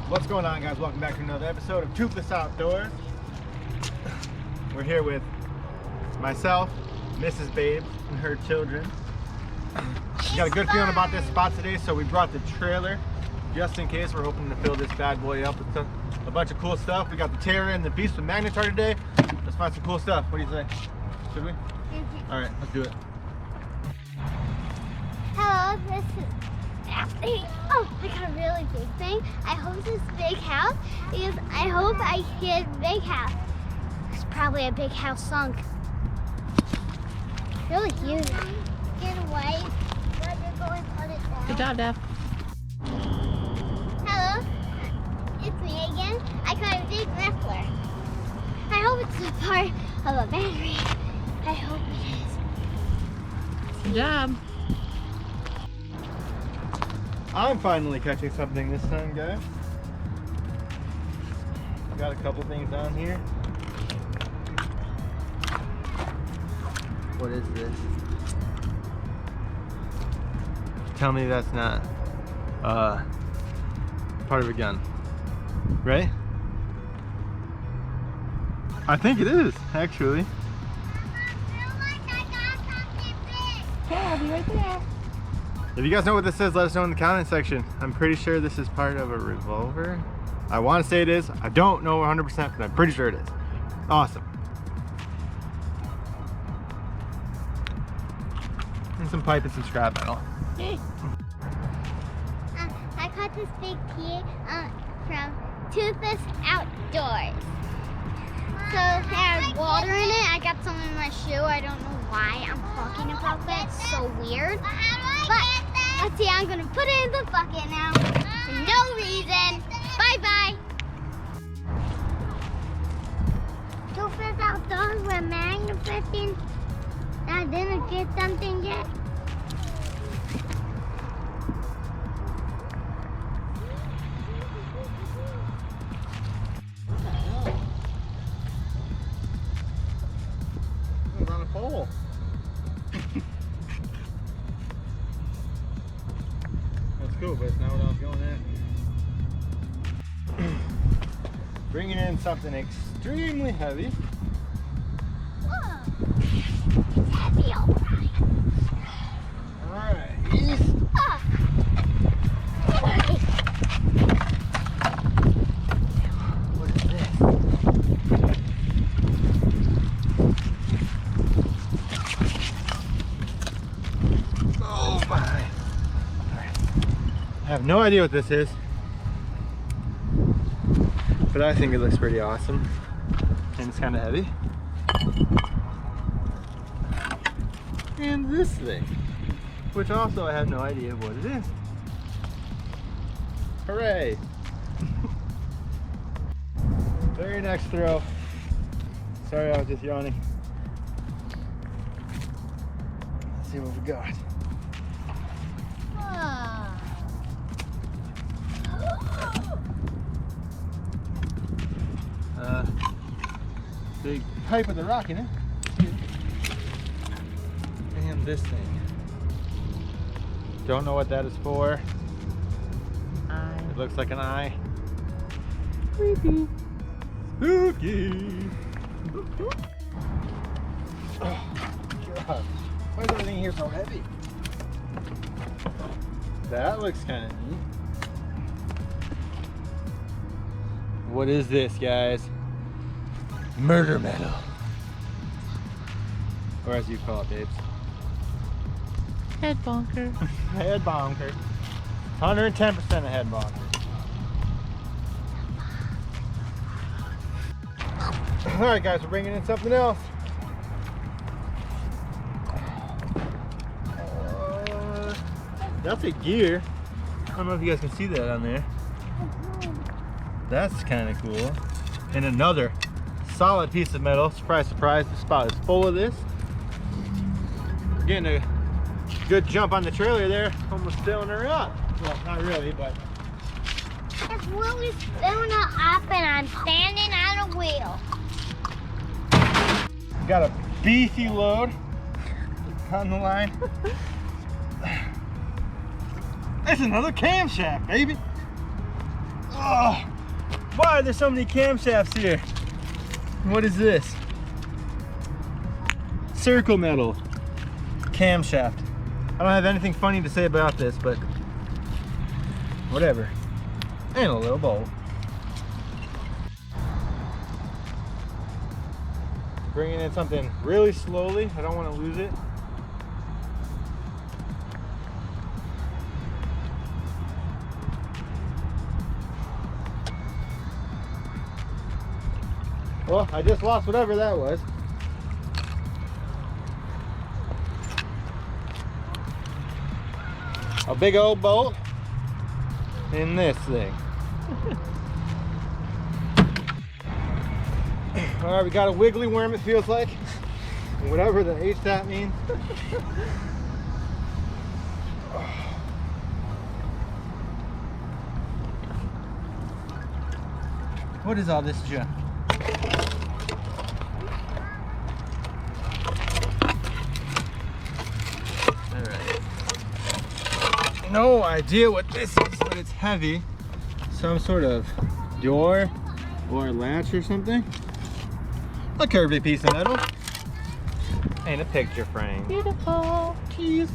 What's going on, guys? Welcome back to another episode of Toothless Outdoors. We're here with myself, Mrs. Babes, and her children. We got a good feeling about this spot today, so we brought the trailer just in case. We're hoping to fill this bad boy up with a bunch of cool stuff. We got the Terra and the Beast with Magnetar today. Let's find some cool stuff. What do you say? Should we? All right, let's do it. Hello, this is... Oh, I got a really big thing. I hope this big house is... I hope I get a big house. It's probably a big house sunk. Really huge. Get away. You're going to put it down. Good job, Daph. Hello, it's me again. I got a big muffler. I hope it's a part of a battery. I hope it is. Good job. I'm finally catching something this time, guys. Got a couple things on here. What is this? Tell me that's not part of a gun, right? I think it is, actually. Yeah, I'll be right there. If you guys know what this is, let us know in the comment section. I'm pretty sure this is part of a revolver. I want to say it is. I don't know 100%, but I'm pretty sure it is. Awesome. And some pipe and some scrap metal. I caught this big key from Toothless Outdoors. So it had water in it. I got some in my shoe. I don't know why I'm talking about that. It's so weird. But let's see, I'm gonna put it in the bucket now. For no reason. Bye-bye. Toothless Outdoors were magnificent. I didn't get something yet. It's on a pole. That's cool, but it's not what I was going at. Bringing in something extremely heavy. Whoa. It's heavy, all right. Alright. Ah. What is this? Oh my. I have no idea what this is, but I think it looks pretty awesome. And it's kind of heavy. And this thing, which also I have no idea what it is. Hooray! Very next throw. Sorry, I was just yawning. Let's see what we got. Big pipe with a rock in it. And this thing. Don't know what that is for. It looks like an eye. Creepy. Spooky. Oh, God. Why is everything here so heavy? That looks kind of neat. What is this, guys? Murder metal. Or as you call it, babes. Head bonker. Head bonker. 110% a head bonker. Alright guys, we're bringing in something else. That's a gear. I don't know if you guys can see that on there. That's kind of cool. And another solid piece of metal. Surprise, surprise, this spot is full of this. Getting a good jump on the trailer there. Almost filling her up. Well, not really, but. It's really filling it up and I'm standing on a wheel. Got a beefy load on the line. It's another camshaft, baby. Oh, why are there so many camshafts here? What is this? Circle metal camshaft. I don't have anything funny to say about this, but whatever. And a little bolt. Bringing in something really slowly. I don't want to lose it. Well, I just lost whatever that was. A big old bolt in this thing. All right, we got a wiggly worm, it feels like. Whatever the H that means. What is all this junk? All right. No idea what this is, but it's heavy. Some sort of door or latch or something. A curvy piece of metal. And a picture frame. Beautiful. Keys.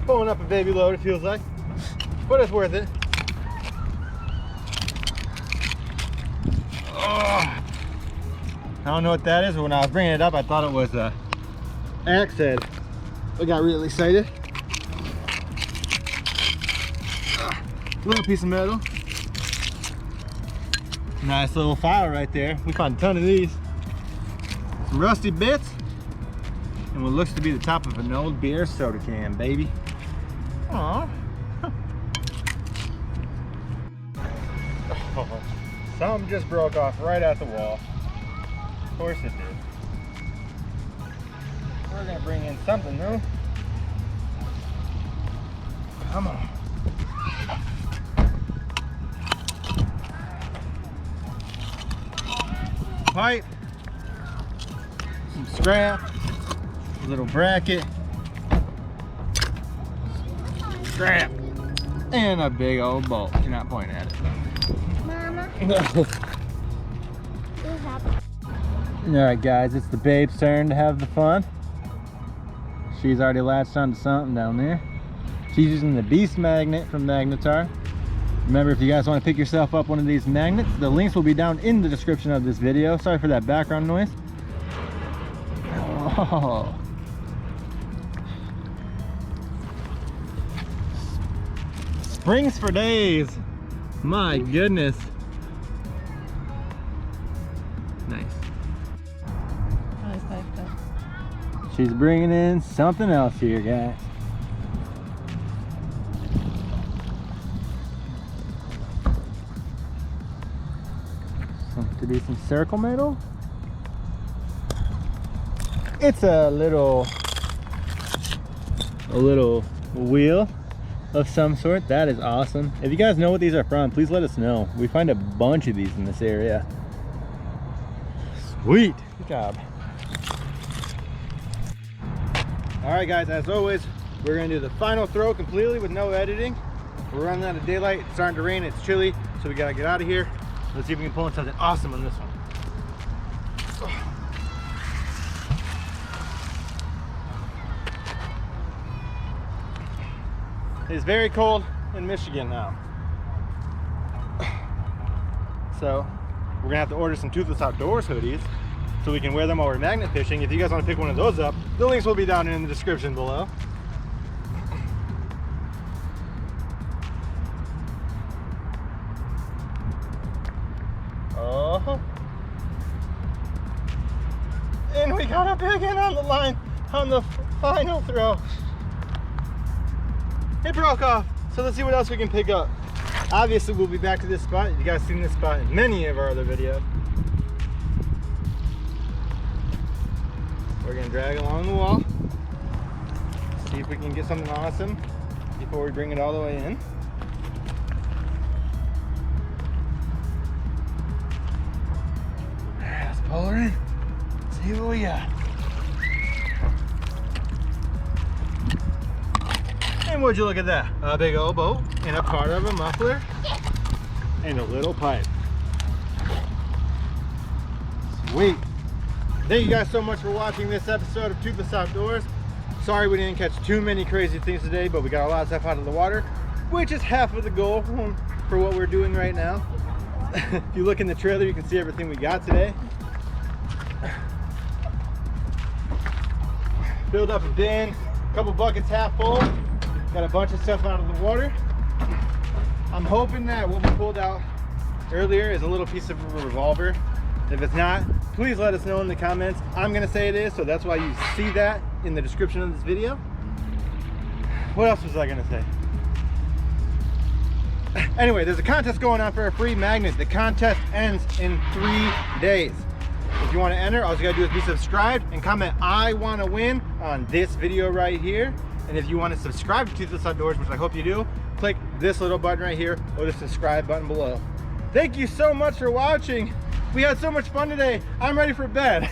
Pulling up a baby load, it feels like. But it's worth it. Oh. I don't know what that is, but when I was bringing it up, I thought it was a axe head. I got really excited. Little piece of metal. Nice little file right there. We found a ton of these. Some rusty bits. And what looks to be the top of an old beer soda can, baby. Aww. Oh, something just broke off right at the wall. Of course it did. We're gonna bring in something new. Come on. Pipe, some scrap, a little bracket, scrap, and a big old bolt. You're not pointing at it. Mama. Alright guys, it's the babe's turn to have the fun. She's already latched onto something down there. She's using the Beast magnet from Magnetar. Remember, if you guys want to pick yourself up one of these magnets, the links will be down in the description of this video. Sorry for that background noise. Oh. Springs for days. My goodness. Nice. Nice, nice, nice. She's bringing in something else here, guys. To be some circle metal. It's a little wheel of some sort. That is awesome. If you guys know what these are from, please let us know. We find a bunch of these in this area. Sweet. Good job. All right guys, as always, we're gonna do the final throw completely with no editing. We're running out of daylight. It's starting to rain, it's chilly, so we gotta get out of here. Let's see if we can pull in something awesome on this one. It's very cold in Michigan now. So we're gonna have to order some Toothless Outdoors hoodies so we can wear them while we're magnet fishing. If you guys want to pick one of those up, the links will be down in the description below. Oh, and we got a big one on the line on the final throw. It broke off, so let's see what else we can pick up. Obviously, we'll be back to this spot. You guys seen this spot in many of our other videos. We're gonna drag along the wall, see if we can get something awesome before we bring it all the way in. Let's pull her in, see what we got. And would you look at that? A big old boat and a part of a muffler and a little pipe. Sweet. Thank you guys so much for watching this episode of Toothless Outdoors. Sorry we didn't catch too many crazy things today, but we got a lot of stuff out of the water, which is half of the goal for what we're doing right now. If you look in the trailer, you can see everything we got today. Filled up a bin, a couple buckets half full. Got a bunch of stuff out of the water. I'm hoping that what we pulled out earlier is a little piece of a revolver. If it's not, please let us know in the comments. I'm gonna say it is, so that's why you see that in the description of this video. What else was I gonna say? Anyway, there's a contest going on for a free magnet. The contest ends in 3 days. If you want to enter, all you gotta do is be subscribed and comment "I want to win" on this video right here. And if you want to subscribe to Toothless Outdoors, which I hope you do, click this little button right here or the subscribe button below. Thank you so much for watching. We had so much fun today. I'm ready for bed.